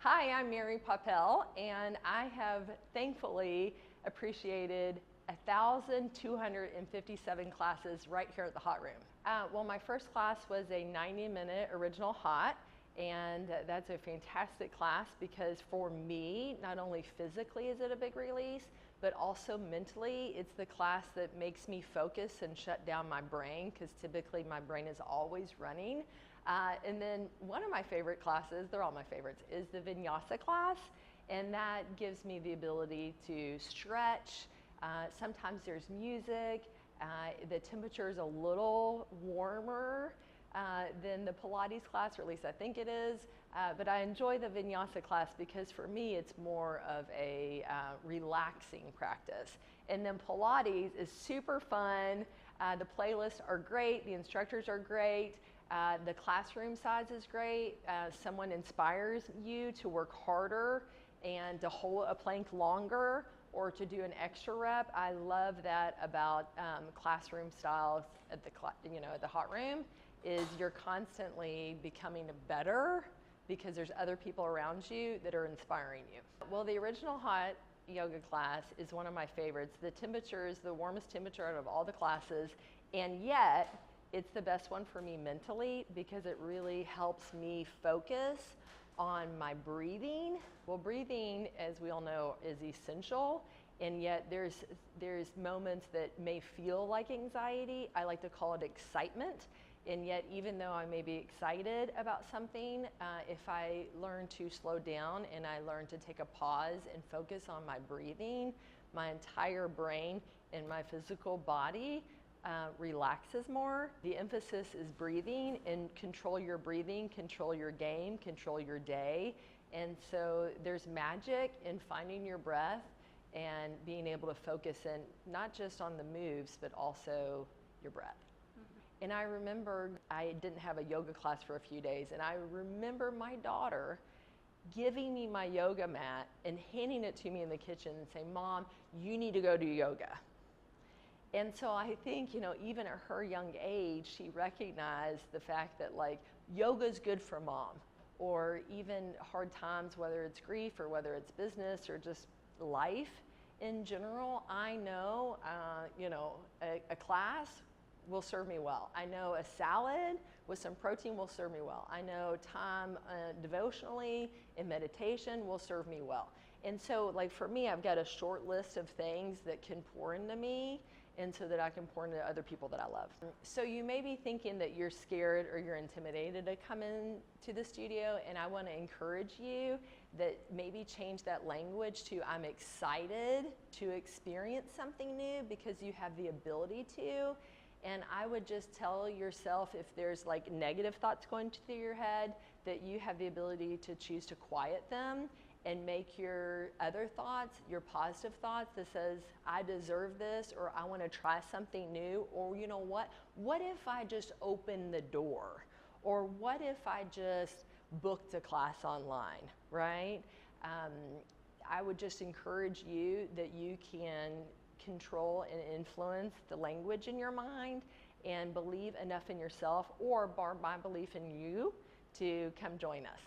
Hi, I'm Mary Papel, and I have thankfully appreciated 1,257 classes right here at the Hot Room. Well, my first class was a 90-minute original hot, and that's a fantastic class because for me, not only physically is it a big release, but also mentally, it's the class that makes me focus and shut down my brain because typically my brain is always running. And then one of my favorite classes, they're all my favorites, is the Vinyasa class. And that gives me the ability to stretch. Sometimes there's music. The temperature is a little warmer than the Pilates class, or at least I think it is. But I enjoy the Vinyasa class because for me it's more of a relaxing practice. And then Pilates is super fun. The playlists are great. The instructors are great. The classroom size is great. Someone inspires you to work harder and to hold a plank longer or to do an extra rep. I love that about classroom styles at the Hot Room is you're constantly becoming better because there's other people around you that are inspiring you. Well, the original hot yoga class is one of my favorites. The temperature is the warmest temperature out of all the classes, and yet it's the best one for me mentally because it really helps me focus on my breathing. Well, breathing, as we all know, is essential, and yet there's moments that may feel like anxiety. I like to call it excitement, and yet even though I may be excited about something, if I learn to slow down and I learn to take a pause and focus on my breathing, my entire brain and my physical body relaxes more. The emphasis is breathing, and control your breathing, control your game, control your day. And so there's magic in finding your breath and being able to focus in not just on the moves, but also your breath. Mm-hmm. And I remember I didn't have a yoga class for a few days, and I remember my daughter giving me my yoga mat and handing it to me in the kitchen and saying, "Mom, you need to go do yoga." And so I think, even at her young age, she recognized the fact that yoga is good for mom, or even hard times, whether it's grief or whether it's business or just life in general. I know, a class will serve me well. I know a salad with some protein will serve me well. I know time devotionally in meditation will serve me well. And so for me, I've got a short list of things that can pour into me and so that I can pour into other people that I love. So you may be thinking that you're scared or you're intimidated to come in to the studio, and I want to encourage you that maybe change that language to I'm excited to experience something new because you have the ability to. And I would just tell yourself if there's negative thoughts going through your head that you have the ability to choose to quiet them and make your other thoughts, your positive thoughts that says, I deserve this, or I want to try something new, or you know what if I just open the door? Or what if I just booked a class online, right? I would just encourage you that you can control and influence the language in your mind and believe enough in yourself or my belief in you to come join us.